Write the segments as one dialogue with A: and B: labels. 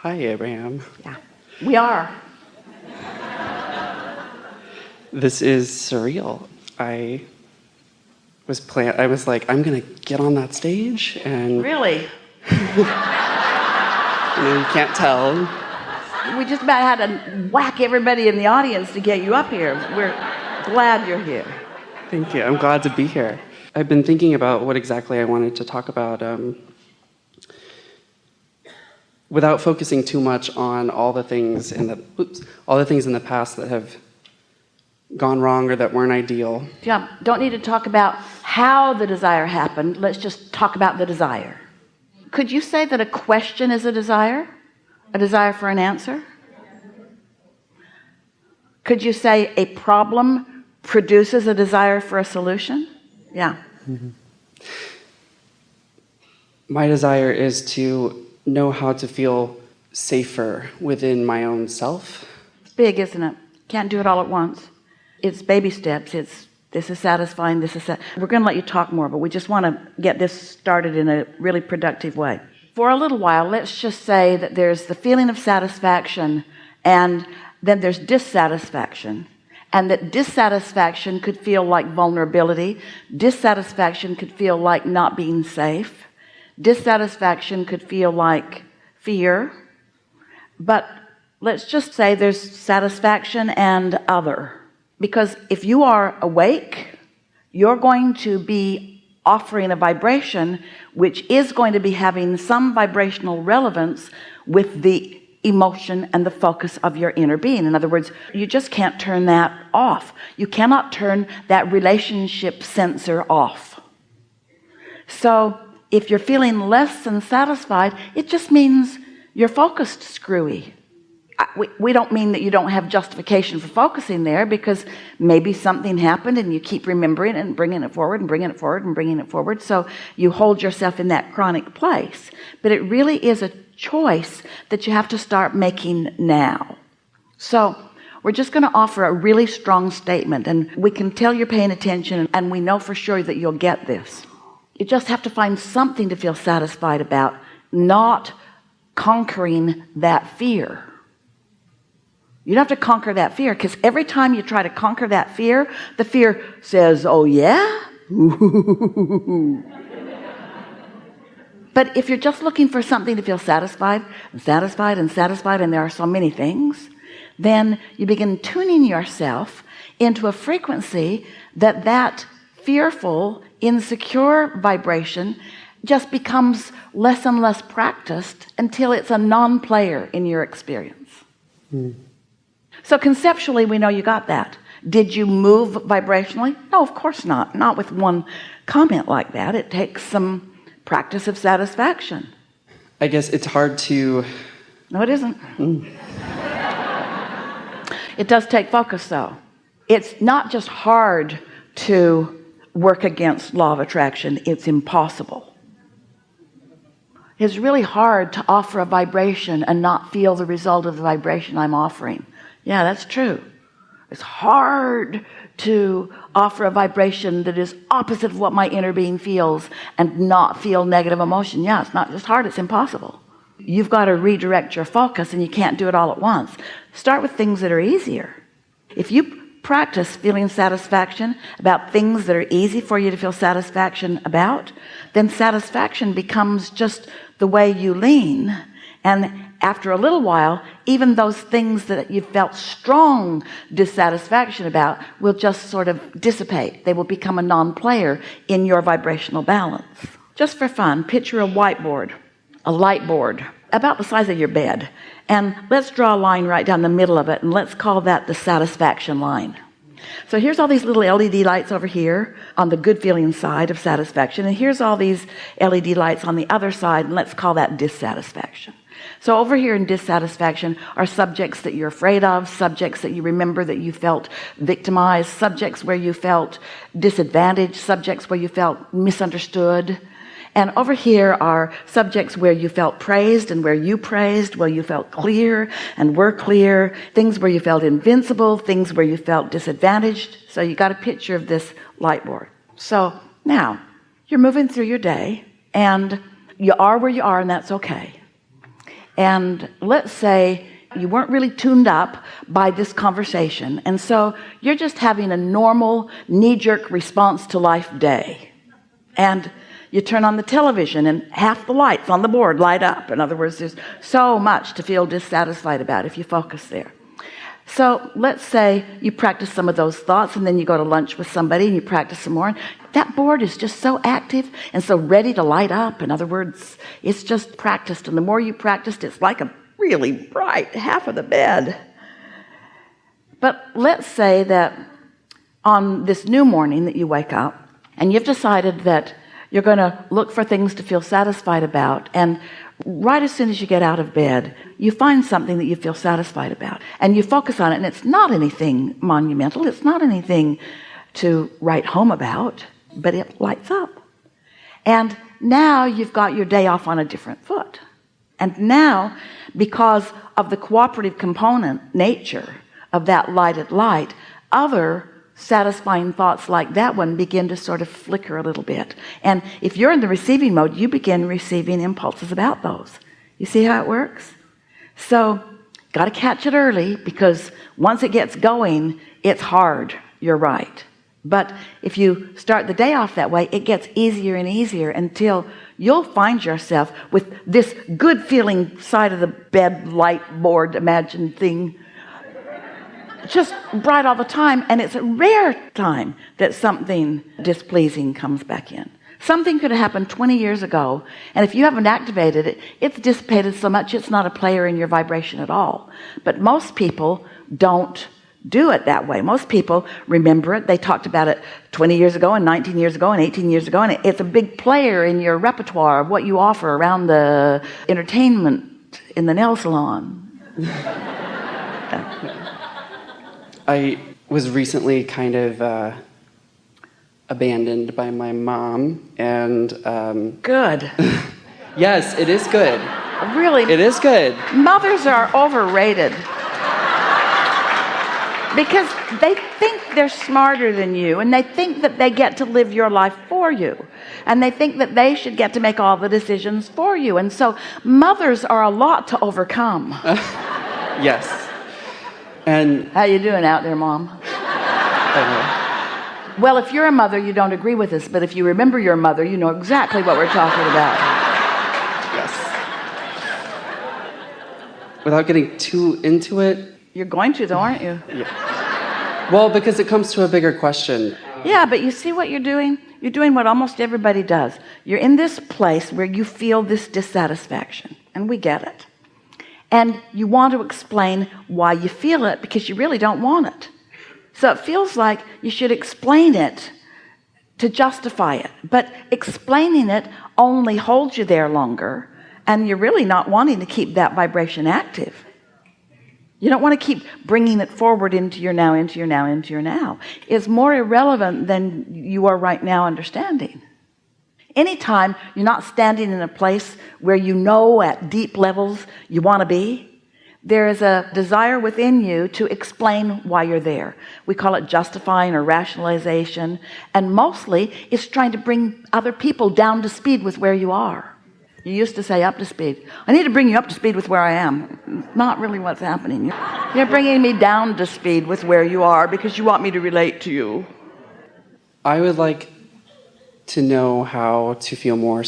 A: Hi, Abraham.
B: Yeah, we are.
A: This is surreal. I was like, I'm gonna get on that stage, and
B: Really?
A: you can't tell.
B: We just about had to whack everybody in the audience to get you up here. We're glad you're here.
A: Thank you. I'm glad to be here. I've been thinking about what exactly I wanted to talk about, without focusing too much on all the things in the past that have gone wrong or that weren't ideal.
B: Yeah, don't need to talk about how the desire happened. Let's just talk about the desire. Could you say that a question is a desire? A desire for an answer? Could you say a problem produces a desire for a solution? Yeah.
A: Mm-hmm. My desire is to know how to feel safer within my own self.
B: It's big, isn't it? Can't do it all at once. It's baby steps. This is satisfying. We're going to let you talk more, but we just want to get this started in a really productive way. For a little while, let's just say that there's the feeling of satisfaction, and then there's dissatisfaction, and that dissatisfaction could feel like vulnerability. Dissatisfaction could feel like not being safe. Dissatisfaction could feel like fear. But let's just say there's satisfaction and other. Because if you are awake, you're going to be offering a vibration which is going to be having some vibrational relevance with the emotion and the focus of your inner being. In other words, you just can't turn that off. You cannot turn that relationship sensor off. So if you're feeling less than satisfied, it just means you're focused screwy. We don't mean that you don't have justification for focusing there, because maybe something happened and you keep remembering it and bringing it forward and bringing it forward and bringing it forward, so you hold yourself in that chronic place. But it really is a choice that you have to start making now. So we're just going to offer a really strong statement, and we can tell you're paying attention, and we know for sure that you'll get this. You just have to find something to feel satisfied about, not conquering that fear. You don't have to conquer that fear, because every time you try to conquer that fear, the fear says, oh yeah? But if you're just looking for something to feel satisfied and satisfied and satisfied, and there are so many things, then you begin tuning yourself into a frequency that fearful, insecure vibration just becomes less and less practiced until it's a non-player in your experience. So conceptually, we know you got that. Did you move vibrationally? No, of course not. Not with one comment like that. It takes some practice of satisfaction.
A: I guess it's hard to...
B: No, it isn't. It does take focus, though. It's not just hard to work against law of attraction. It's impossible. It's really hard to offer a vibration and not feel the result of the vibration I'm offering. Yeah, that's true. It's hard to offer a vibration that is opposite of what my inner being feels and not feel negative emotion. Yeah, it's not just hard, it's impossible. You've got to redirect your focus, and you can't do it all at once. Start with things that are easier. If you practice feeling satisfaction about things that are easy for you to feel satisfaction about, then satisfaction becomes just the way you lean. And after a little while, even those things that you felt strong dissatisfaction about will just sort of dissipate. They will become a non-player in your vibrational balance. Just for fun, picture a whiteboard, a light board, about the size of your bed. And let's draw a line right down the middle of it, and let's call that the satisfaction line. So here's all these little LED lights over here on the good feeling side of satisfaction, and here's all these LED lights on the other side, and let's call that dissatisfaction. So over here in dissatisfaction are subjects that you're afraid of, subjects that you remember that you felt victimized, subjects where you felt disadvantaged, subjects where you felt misunderstood. And over here are subjects where you felt praised and where you praised, where you felt clear and were clear, things where you felt invincible, things where you felt disadvantaged. So you got a picture of this light board. So now you're moving through your day, and you are where you are, and that's okay. And let's say you weren't really tuned up by this conversation, and so you're just having a normal knee-jerk response to life day, and you turn on the television and half the lights on the board light up. In other words, there's so much to feel dissatisfied about if you focus there. So let's say you practice some of those thoughts, and then you go to lunch with somebody and you practice some more. That board is just so active and so ready to light up. In other words, it's just practiced, and the more you practiced, it's like a really bright half of the bed. But let's say that on this new morning that you wake up and you've decided that you're going to look for things to feel satisfied about, and right as soon as you get out of bed, you find something that you feel satisfied about, and you focus on it, and it's not anything monumental, it's not anything to write home about, but it lights up. And now you've got your day off on a different foot. And now, because of the cooperative component nature of that lighted light, other satisfying thoughts like that one begin to sort of flicker a little bit. And if you're in the receiving mode, you begin receiving impulses about those. You see how it works? So got to catch it early, because once it gets going, it's hard. You're right. But if you start the day off that way, it gets easier and easier until you'll find yourself with this good feeling side of the bed light board imagined thing just bright all the time. And it's a rare time that something displeasing comes back in. Something could have happened 20 years ago, and if you haven't activated it, it's dissipated so much it's not a player in your vibration at all. But most people don't do it that way. Most people remember it. They talked about it 20 years ago and 19 years ago and 18 years ago, and it's a big player in your repertoire of what you offer around the entertainment in the nail salon.
A: I was recently kind of abandoned by my mom, and
B: Good.
A: yes, it is good.
B: Really,
A: It is good.
B: mothers are overrated because they think they're smarter than you, and they think that they get to live your life for you, and they think that they should get to make all the decisions for you. And so mothers are a lot to overcome.
A: Yes. And
B: How you doing out there, Mom? Well, if you're a mother, you don't agree with us, but if you remember your mother, you know exactly what we're talking about.
A: yes. Without getting too into it.
B: You're going to, though, aren't you?
A: Yeah. Well, because it comes to a bigger question.
B: Yeah, but you see what you're doing? You're doing what almost everybody does. You're in this place where you feel this dissatisfaction, and we get it. And you want to explain why you feel it, because you really don't want it. So it feels like you should explain it to justify it. But explaining it only holds you there longer, and you're really not wanting to keep that vibration active. You don't want to keep bringing it forward into your now, into your now, into your now. It's more irrelevant than you are right now understanding. Anytime you're not standing in a place where you know at deep levels you want to be, there is a desire within you to explain why you're there. We call it justifying or rationalization, and mostly it's trying to bring other people down to speed with where you are. You used to say up to speed. I need to bring you up to speed with where I am. Not really what's happening. You're bringing me down to speed with where you are because you want me to relate to you.
A: I would like to know how to feel more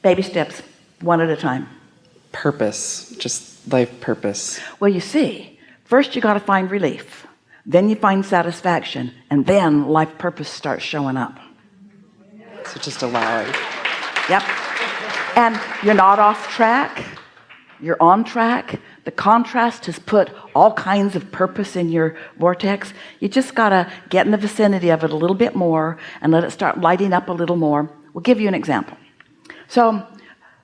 B: Baby steps, one at a time.
A: purpose, just life purpose.
B: Well, you see, first you got to find relief, then you find satisfaction, and then life purpose starts showing up.
A: So just allowing.
B: Yep. And you're not off track, you're on track. The contrast has put all kinds of purpose in your vortex. You just got to get in the vicinity of it a little bit more and let it start lighting up a little more. We'll give you an example. So a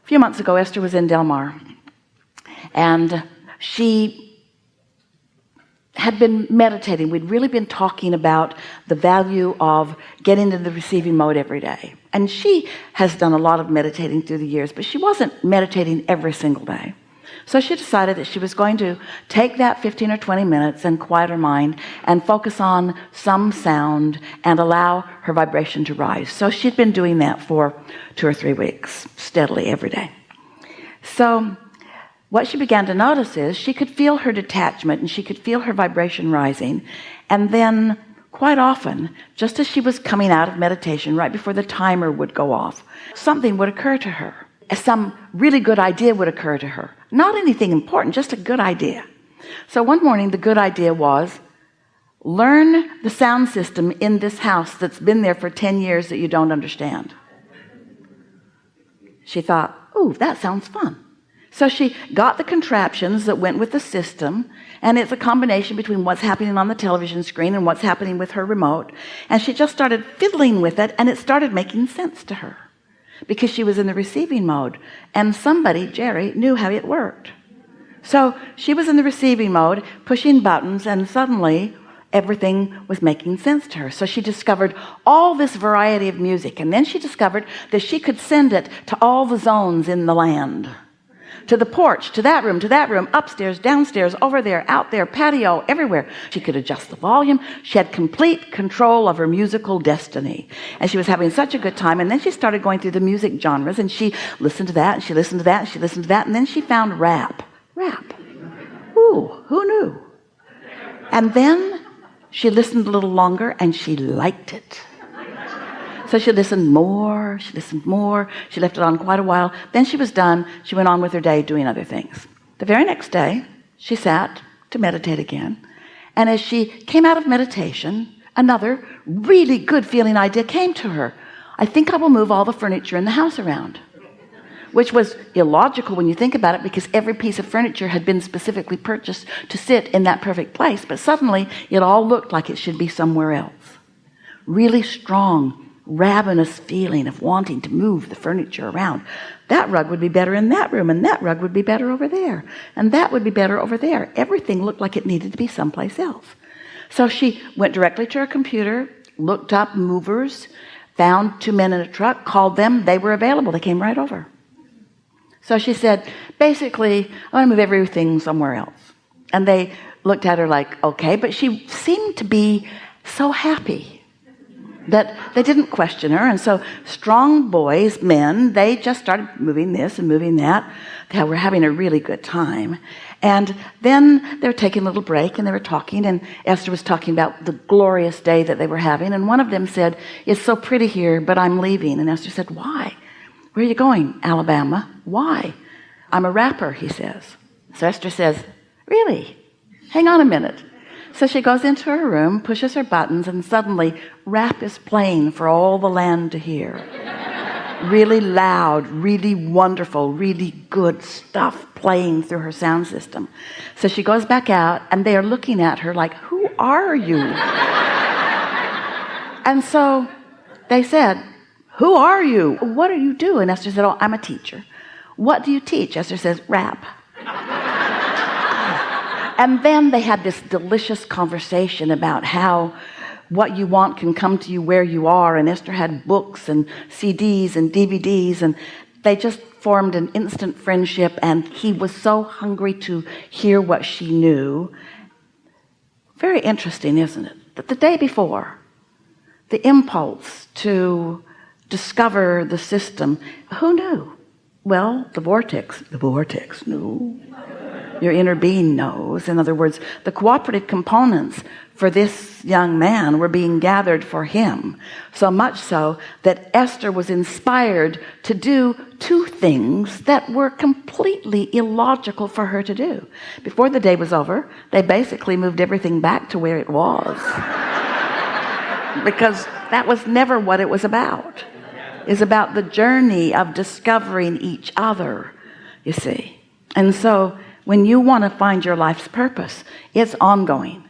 B: few months ago, Esther was in Del Mar, and she had been meditating. We'd really been talking about the value of getting into the receiving mode every day. And she has done a lot of meditating through the years, but she wasn't meditating every single day. So she decided that she was going to take that 15 or 20 minutes and quiet her mind and focus on some sound and allow her vibration to rise. So she'd been doing that for 2 or 3 weeks, steadily every day. So what she began to notice is she could feel her detachment and she could feel her vibration rising. And then quite often, just as she was coming out of meditation, right before the timer would go off, something would occur to her. Some really good idea would occur to her. Not anything important, just a good idea. So one morning, the good idea was, learn the sound system in this house that's been there for 10 years that you don't understand. She thought, ooh, that sounds fun. So she got the contraptions that went with the system, and it's a combination between what's happening on the television screen and what's happening with her remote. And she just started fiddling with it, and it started making sense to her because she was in the receiving mode, and somebody, Jerry, knew how it worked. So she was in the receiving mode, pushing buttons, and suddenly everything was making sense to her. So she discovered all this variety of music, and then she discovered that she could send it to all the zones in the land. To the porch, to that room, upstairs, downstairs, over there, out there, patio, everywhere. She could adjust the volume. She had complete control of her musical destiny. And she was having such a good time. And then she started going through the music genres, and she listened to that, and she listened to that, and she listened to that, and then she found rap. Rap. Ooh, who knew? And then she listened a little longer, and she liked it. So she listened more, she left it on quite a while. Then she was done. She went on with her day doing other things. The very next day, she sat to meditate again. And as she came out of meditation, another really good feeling idea came to her. I think I will move all the furniture in the house around. Which was illogical when you think about it, because every piece of furniture had been specifically purchased to sit in that perfect place. But suddenly, it all looked like it should be somewhere else. Really strong, ravenous feeling of wanting to move the furniture around. That rug would be better in that room, and that rug would be better over there, and that would be better over there. Everything looked like it needed to be someplace else. So she went directly to her computer, looked up movers, found 2 men in a truck, called them. They were available. They came right over. So she said, basically, I want to move everything somewhere else. And they looked at her like, okay, but she seemed to be so happy that they didn't question her. And so strong boys, men, they just started moving this and moving that. They were having a really good time. And then they were taking a little break, and they were talking, and Esther was talking about the glorious day that they were having. And one of them said, it's so pretty here, but I'm leaving. And Esther said, why? Where are you going? Alabama. Why? I'm a rapper, he says. So Esther says, really? Hang on a minute. So she goes into her room, pushes her buttons, and suddenly rap is playing for all the land to hear. Really loud, really wonderful, really good stuff playing through her sound system. So she goes back out, and they are looking at her like, who are you? And so they said, who are you? What do you do? And Esther said, oh, I'm a teacher. What do you teach? Esther says, rap. And then they had this delicious conversation about how what you want can come to you where you are. And Esther had books and CDs and DVDs, and they just formed an instant friendship. And he was so hungry to hear what she knew. Very interesting, isn't it? That the day before, the impulse to discover the system, who knew? Well, the vortex knew. Your inner being knows. In other words, the cooperative components for this young man were being gathered for him. So much so that Esther was inspired to do 2 things that were completely illogical for her to do. Before the day was over, they basically moved everything back to where it was. Because that was never what it was about. It's about the journey of discovering each other, you see. And so when you want to find your life's purpose, it's ongoing.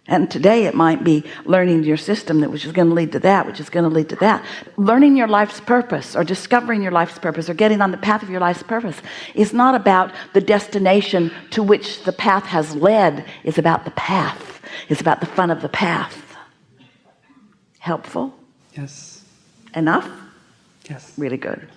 B: And today it might be learning your system, which is going to lead to that, which is going to lead to that. Learning your life's purpose, or discovering your life's purpose, or getting on the path of your life's purpose is not about the destination to which the path has led. It's about the path. It's about the fun of the path. Helpful?
A: Yes.
B: Enough?
A: Yes.
B: Really good.